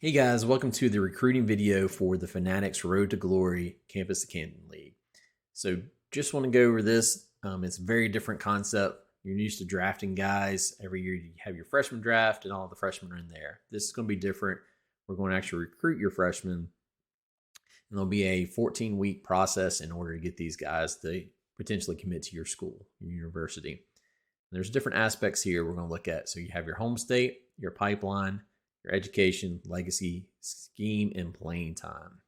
Hey guys, welcome to the recruiting video for the Fanatics Road to Glory Campus to Canton League. So just want to go over this. It's a very different concept. You're used to drafting guys. Every year you have your freshman draft and all the freshmen are in there. This is going to be different. We're going to actually recruit your freshmen, and there'll be a 14-week process in order to get these guys to potentially commit to your school, your university. There's different aspects here we're going to look at. So you have your home state, your pipeline, your education, legacy, scheme, and playing time.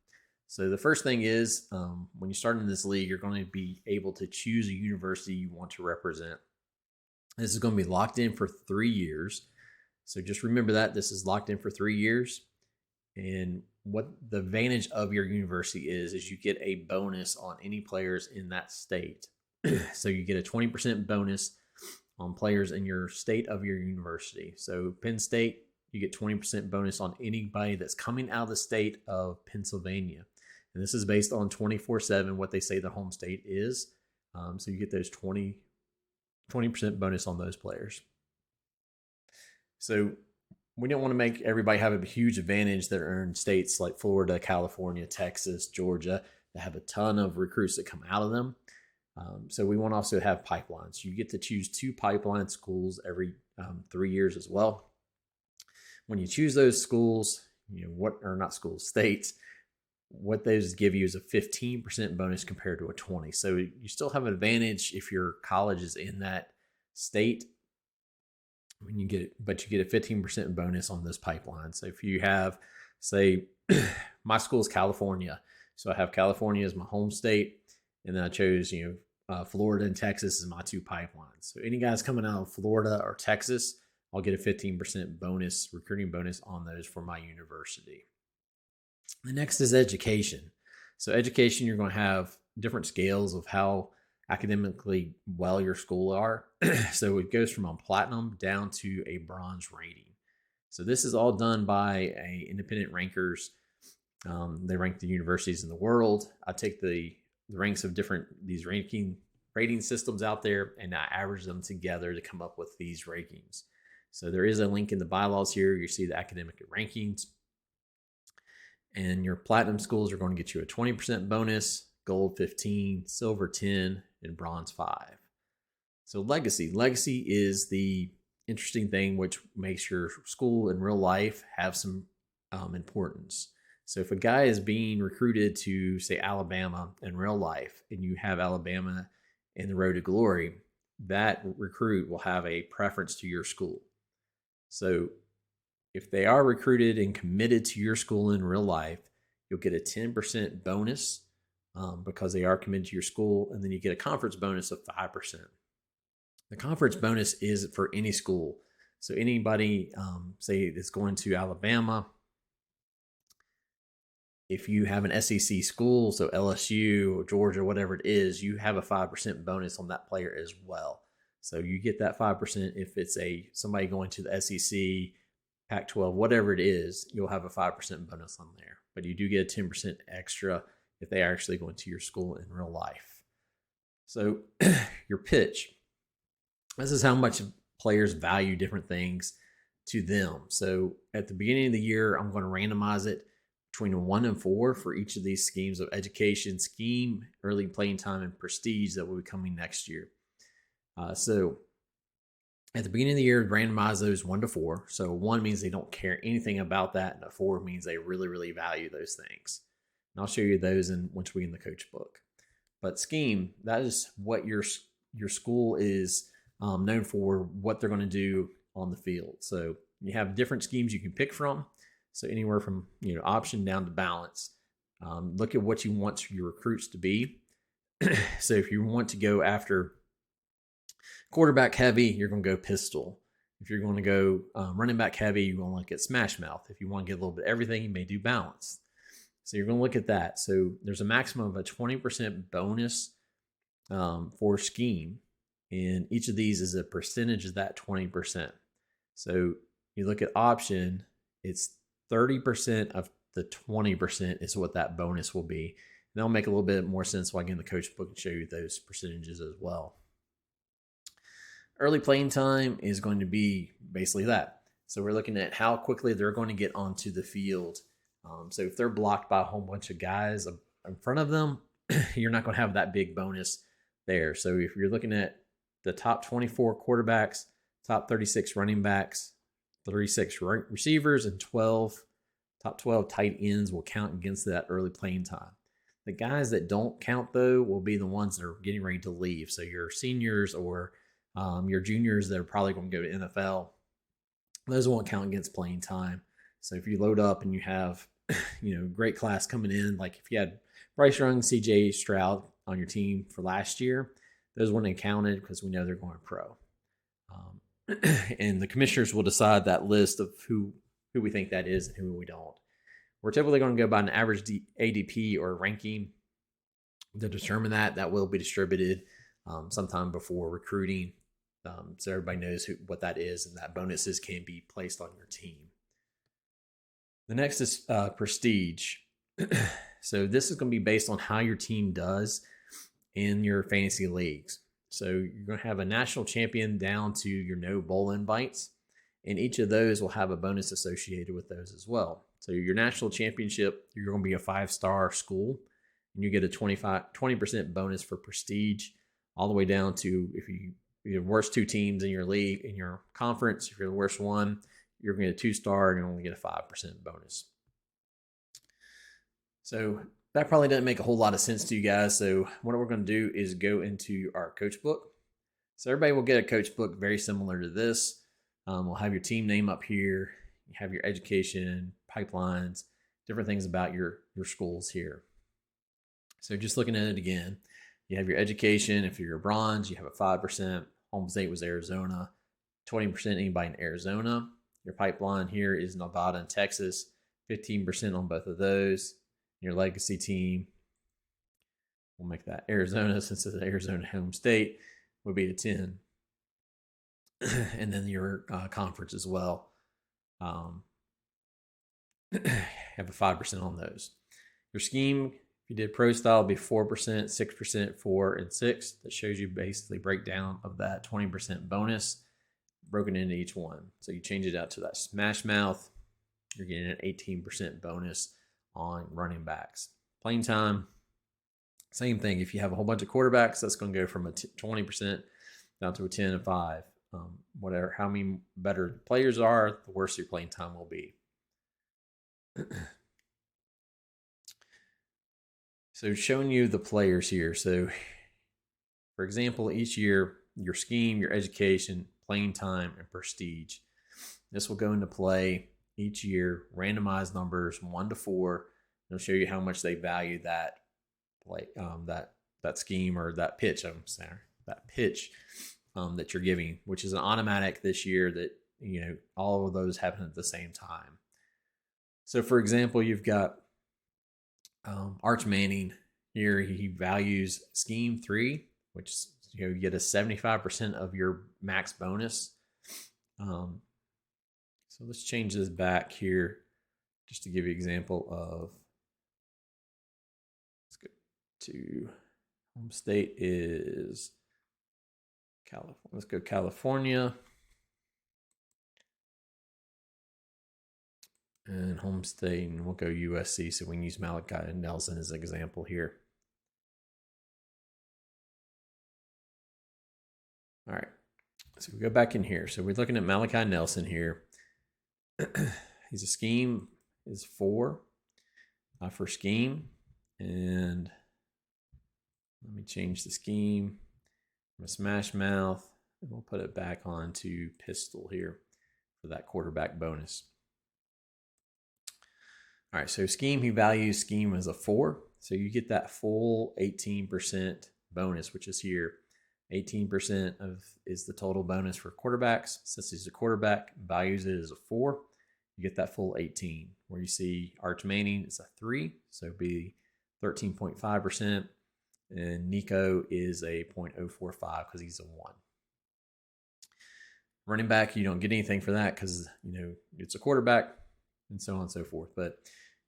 So the first thing is when you start in this league, you're going to be able to choose a university you want to represent. This is going to be locked in for 3 years. So just remember that this is locked in for 3 years. And what the advantage of your university is you get a bonus on any players in that state. So you get a 20% bonus on players in your state of your university. So Penn State, you get 20% bonus on anybody that's coming out of the state of Pennsylvania. And this is based on 24/7, what they say the home state is. So you get those 20% bonus on those players. So we don't want to make everybody have a huge advantage that are in states like Florida, California, Texas, Georgia, that have a ton of recruits that come out of them. So we want to also have pipelines. You get to choose 2 pipeline schools every 3 years as well. When you choose those schools, states, what those give you is a 15% bonus compared to a 20. So you still have an advantage if your college is in that state when you get it, but you get a 15% bonus on those pipelines. So if you have, say, my school is California, so I have California as my home state, and then I chose, Florida and Texas as my 2 pipelines. So any guys coming out of Florida or Texas, I'll get a 15% bonus, recruiting bonus on those for my university. The next is education. So education, you're going to have different scales of how academically well your school are. So it goes from a platinum down to a bronze rating. So this is all done by independent rankers. They rank the universities in the world. I take the ranks of these rating systems out there, and I average them together to come up with these rankings. So there is a link in the bylaws here. You see the academic rankings. And your platinum schools are going to get you a 20% bonus, gold 15, silver 10, and bronze 5. So legacy. Legacy is the interesting thing which makes your school in real life have some importance. So if a guy is being recruited to, say, Alabama in real life, and you have Alabama in the road to glory, that recruit will have a preference to your school. So if they are recruited and committed to your school in real life, you'll get a 10% bonus because they are committed to your school, and then you get a conference bonus of 5%. The conference bonus is for any school. So anybody, say, that's going to Alabama, if you have an SEC school, so LSU or Georgia, whatever it is, you have a 5% bonus on that player as well. So you get that 5% if it's somebody going to the SEC, Pac-12, whatever it is, you'll have a 5% bonus on there. But you do get a 10% extra if they are actually going to your school in real life. So your pitch. This is how much players value different things to them. So at the beginning of the year, I'm going to randomize it between 1 and 4 for each of these schemes of education, scheme, early playing time, and prestige that will be coming next year. So at the beginning of the year, randomize those 1 to 4. So 1 means they don't care anything about that, and a 4 means they really, really value those things. And I'll show you those once we get in the coach book. But scheme, that is what your school is known for, what they're going to do on the field. So you have different schemes you can pick from. So anywhere from option down to balance. Look at what you want your recruits to be. So if you want to go after quarterback heavy, you're going to go pistol. If you're going to go running back heavy, you're going to look at smash mouth. If you want to get a little bit of everything, you may do balance. So you're going to look at that. So there's a maximum of a 20% bonus for scheme. And each of these is a percentage of that 20%. So you look at option, it's 30% of the 20% is what that bonus will be. And that'll make a little bit more sense when I get in the coach book and show you those percentages as well. Early playing time is going to be basically that. So we're looking at how quickly they're going to get onto the field. So if they're blocked by a whole bunch of guys in front of them, you're not going to have that big bonus there. So if you're looking at the top 24 quarterbacks, top 36 running backs, 36 receivers, and top 12 tight ends will count against that early playing time. The guys that don't count, though, will be the ones that are getting ready to leave. So your seniors or your juniors that are probably going to go to NFL, those won't count against playing time. So if you load up and you have, great class coming in, like if you had Bryce Young, CJ Stroud on your team for last year, those wouldn't have counted because we know they're going pro. And the commissioners will decide that list of who we think that is and who we don't. We're typically going to go by an average ADP or ranking to determine that. That will be distributed sometime before recruiting, so everybody knows what that is, and that bonuses can be placed on your team. The next is prestige. So this is going to be based on how your team does in your fantasy leagues. So you're going to have a national champion down to your no bowl invites, and each of those will have a bonus associated with those as well. So your national championship, you're going to be a 5-star school, and you get a 20% bonus for prestige, all the way down to if you're the worst 2 teams in your league, in your conference, if you're the worst one, you're going to get a 2-star and you only get a 5% bonus. So that probably doesn't make a whole lot of sense to you guys. So what we're going to do is go into our coach book. So everybody will get a coach book very similar to this. We'll have your team name up here. You have your education, pipelines, different things about your schools here. So just looking at it again, you have your education. If you're a bronze, you have a 5%. Home state was Arizona, 20% anybody in Arizona. Your pipeline here is Nevada and Texas, 15% on both of those. Your legacy team, we'll make that Arizona, since it's Arizona home state, would be a 10. And then your conference as well. Have a 5% on those. Your scheme, if you did pro style, would be 4%, 6%, 4, and 6. That shows you basically breakdown of that 20% bonus broken into each one. So you change it out to that smash mouth, you're getting an 18% bonus on running backs. Playing time, same thing. If you have a whole bunch of quarterbacks, that's going to go from a 20% down to a 10 and 5. Whatever, how many better players are, the worse your playing time will be. So showing you the players here. So for example, each year, your scheme, your education, playing time, and prestige. This will go into play each year, randomized numbers 1 to 4. It'll show you how much they value that play, that scheme or that pitch. That pitch that you're giving, which is an automatic this year that all of those happen at the same time. So, for example, you've got Arch Manning here. He values scheme 3, which you get a 75% of your max bonus. So let's change this back here just to give you an example of, let's go to home state is California. Let's go California. And home state, and we'll go USC, so we can use Malachi Nelson as an example here. All right, so we go back in here. So we're looking at Malachi Nelson here. He's a scheme is 4 for scheme, and let me change the scheme from a smash mouth, and we'll put it back onto pistol here for that quarterback bonus. All right, so scheme, he values scheme as a 4, so you get that full 18% bonus, which is here. 18% is the total bonus for quarterbacks. Since he's a quarterback, values it as a 4. You get that full 18. Where you see Arch Manning, it's a 3, so it'd be 13.5%. And Nico is a 0.045 because he's a 1. Running back, you don't get anything for that because it's a quarterback and so on and so forth. But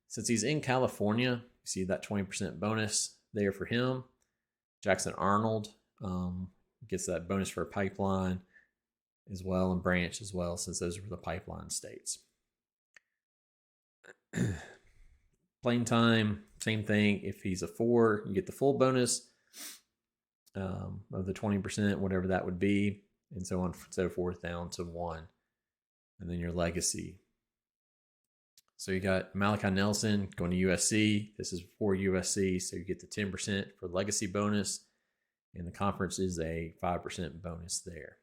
since he's in California, you see that 20% bonus there for him. Jackson Arnold gets that bonus for a pipeline. as well, and branch as well, since those were the pipeline states. Playing time, same thing. If he's a 4, you get the full bonus of the 20%, whatever that would be, and so on and so forth down to 1. And then your legacy. So you got Malachi Nelson going to USC. This is for USC, so you get the 10% for legacy bonus, and the conference is a 5% bonus there.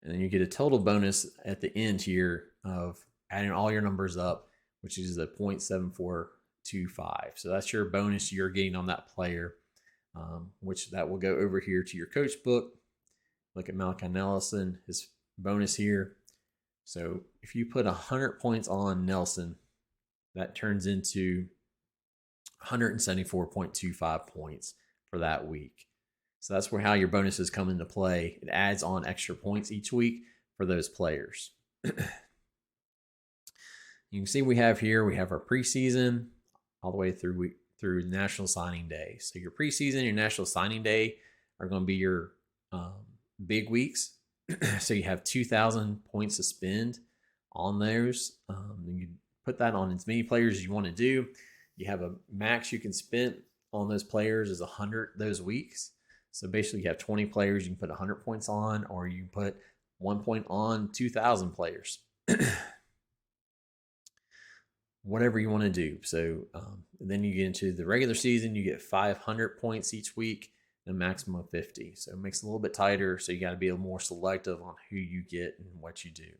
And then you get a total bonus at the end here of adding all your numbers up, which is a 0.7425. So that's your bonus you're getting on that player, which that will go over here to your coach book. Look at Malachi Nelson, his bonus here. So if you put 100 points on Nelson, that turns into 174.25 points for that week. So that's where how your bonuses come into play. It adds on extra points each week for those players. You can see we have our preseason all the way through National Signing Day. So your preseason, your National Signing Day are going to be your big weeks. So you have 2,000 points to spend on those. You put that on as many players as you want to do. You have a max you can spend on those players is 100 those weeks. So basically you have 20 players you can put 100 points on, or you can put 1 point on 2,000 players. Whatever you want to do. So then you get into the regular season, you get 500 points each week, and a maximum of 50. So it makes it a little bit tighter. So you got to be a little more selective on who you get and what you do.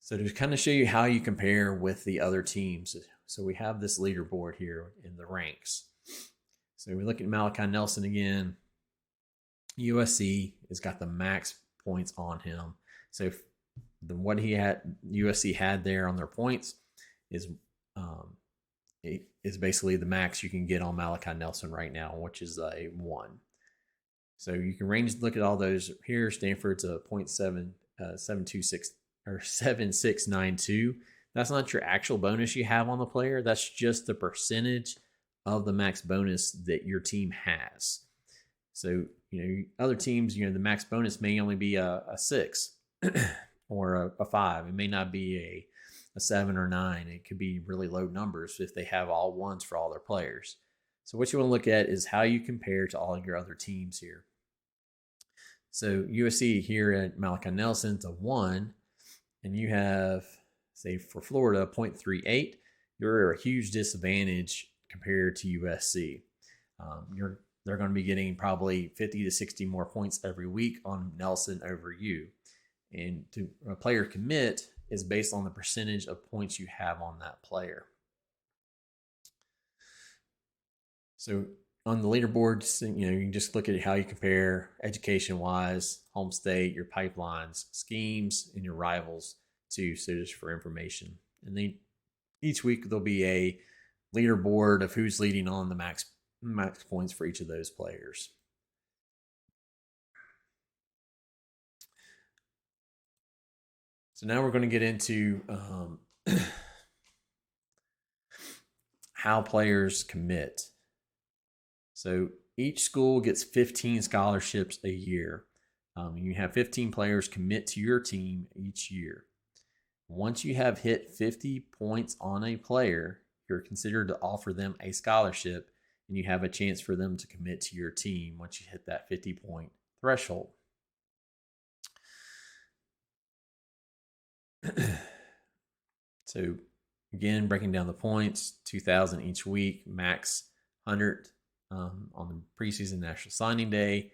So to kind of show you how you compare with the other teams. So we have this leaderboard here in the ranks. So we look at Malachi Nelson again. USC has got the max points on him. So what USC had there on their points is basically the max you can get on Malachi Nelson right now, which is a 1. So you can look at all those here. Stanford's a 0.726 or 7692. That's not your actual bonus you have on the player. That's just the percentage of the max bonus that your team has. So, other teams, the max bonus may only be a 6 or a 5. It may not be a 7 or 9. It could be really low numbers if they have all 1s for all their players. So what you want to look at is how you compare to all your other teams here. So USC here at Malachi Nelson's a 1, and you have, say for Florida, 0.38. You're at a huge disadvantage compared to USC. They're going to be getting probably 50 to 60 more points every week on Nelson over you. And a player commit is based on the percentage of points you have on that player. So on the leaderboards, you can just look at how you compare education-wise, home state, your pipelines, schemes, and your rivals too, so just for information. And then each week there'll be a leaderboard of who's leading on the max points for each of those players. So now we're going to get into how players commit. So each school gets 15 scholarships a year. You have 15 players commit to your team each year. Once you have hit 50 points on a player, you're considered to offer them a scholarship, and you have a chance for them to commit to your team once you hit that 50-point threshold. So again, breaking down the points, 2,000 each week, max 100 on the preseason National Signing Day.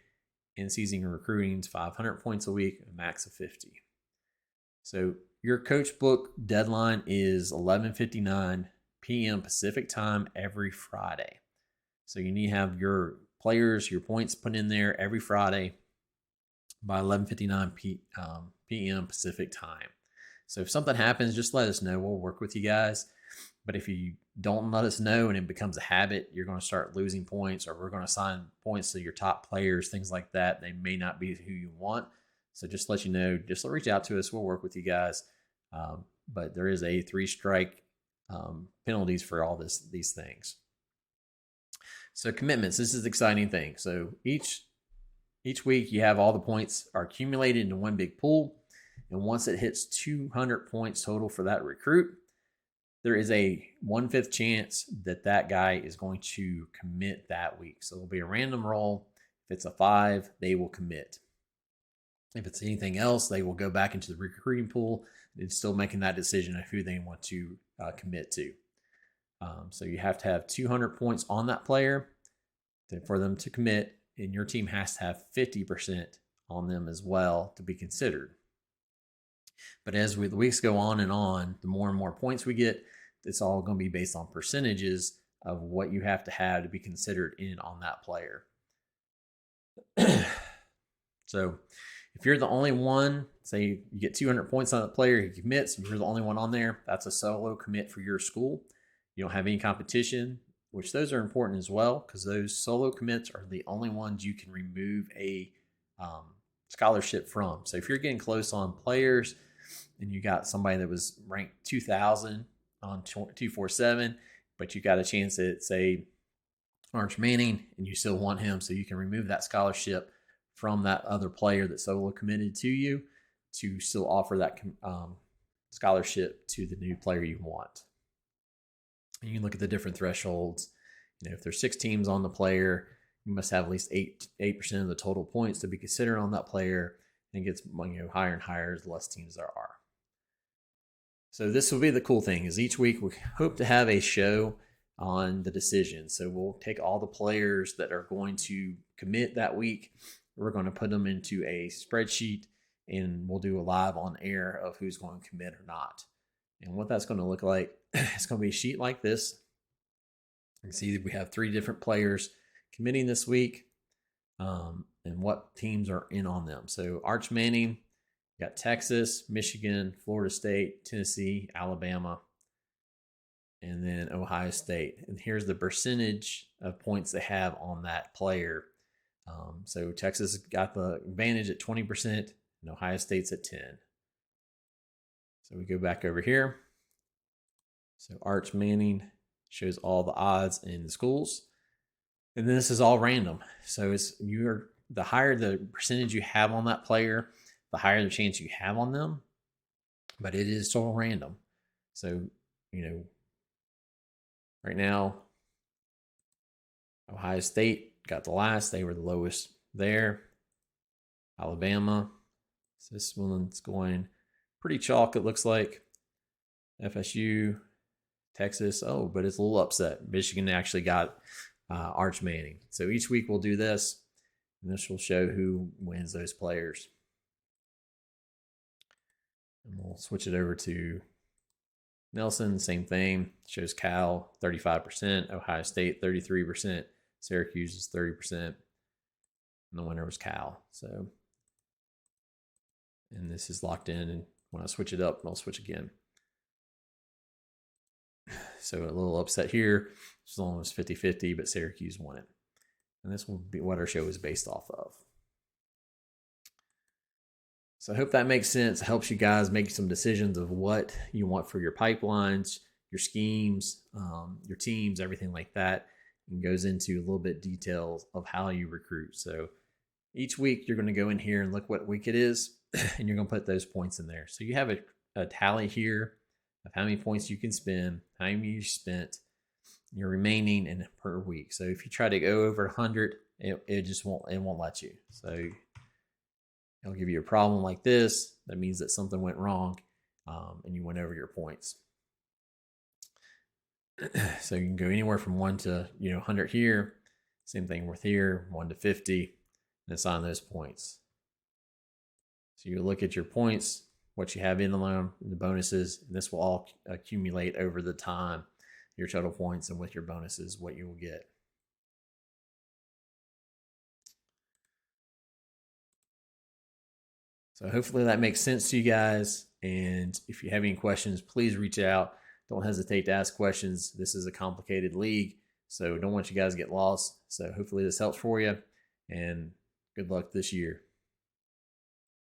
In-season recruiting is 500 points a week, a max of 50. So your coach book deadline is 11:59 p.m. Pacific time every Friday. So you need to have your players, your points put in there every Friday by 11:59 p.m. Pacific time. So if something happens, just let us know. We'll work with you guys. But if you don't let us know and it becomes a habit, you're going to start losing points, or we're going to assign points to your top players, things like that. They may not be who you want. So just let you know, just reach out to us. We'll work with you guys. But there is a 3-strike penalties for all these things. So commitments, this is the exciting thing. So each Each week you have all the points are accumulated into one big pool. And once it hits 200 points total for that recruit, there is a 1/5 chance that that guy is going to commit that week. So it'll be a random roll. If it's a 5, they will commit. If it's anything else, they will go back into the recruiting pool and still making that decision of who they want to commit to. So you have to have 200 points on that player for them to commit, and your team has to have 50% on them as well to be considered. But as the weeks go on and on, the more and more points we get, it's all going to be based on percentages of what you have to be considered in on that player. So if you're the only one, say you get 200 points on a player, he commits, and you're the only one on there, that's a solo commit for your school. You don't have any competition, which those are important as well, because those solo commits are the only ones you can remove a scholarship from. So if you're getting close on players and you got somebody that was ranked 2,000 on 247, but you got a chance at, say, Arch Manning, and you still want him, so you can remove that scholarship from that other player that solo committed to you to still offer that scholarship to the new player you want. And you can look at the different thresholds. If there's 6 teams on the player, you must have at least 8% of the total points to be considered on that player, and it gets higher and higher the less teams there are. So this will be the cool thing, is each week we hope to have a show on the decision. So we'll take all the players that are going to commit that week. We're going to put them into a spreadsheet, and we'll do a live on air of who's going to commit or not. And what that's going to look like, it's going to be a sheet like this. You can see that we have 3 different players committing this week, and what teams are in on them. So Arch Manning, you got Texas, Michigan, Florida State, Tennessee, Alabama, and then Ohio State. And here's the percentage of points they have on that player. So Texas got the advantage at 20%, and Ohio State's at 10%. So we go back over here. So Arch Manning shows all the odds in the schools. And then this is all random. So the higher the percentage you have on that player, the higher the chance you have on them. But it is total random. So, right now, Ohio State got the last. They were the lowest there. Alabama. So this one's going pretty chalk, it looks like. FSU, Texas. Oh, but it's a little upset. Michigan actually got Arch Manning. So each week we'll do this, and this will show who wins those players. And we'll switch it over to Nelson, same thing. Shows Cal 35%, Ohio State 33%, Syracuse is 30%, and the winner was Cal. So, and this is locked in, and when I switch it up, I'll switch again. So a little upset here. As long as 50-50, but Syracuse won it. And this will be what our show is based off of. So I hope that makes sense. It helps you guys make some decisions of what you want for your pipelines, your schemes, your teams, everything like that. And goes into a little bit details of how you recruit. So each week you're going to go in here and look what week it is, and you're going to put those points in there. So you have a tally here of how many points you can spend, how many you spent, your remaining and per week. So if you try to go over 100, it just won't let you. So it'll give you a problem like this. That means that something went wrong, and you went over your points. So you can go anywhere from 1 to 100 here. Same thing with here, 1 to 50, and assign those points. So you look at your points, what you have in them, the bonuses, and this will all accumulate over the time, your total points, and with your bonuses, what you will get. So hopefully that makes sense to you guys. And if you have any questions, please reach out. Don't hesitate to ask questions. This is a complicated league, so don't want you guys to get lost. So hopefully this helps for you, and good luck this year.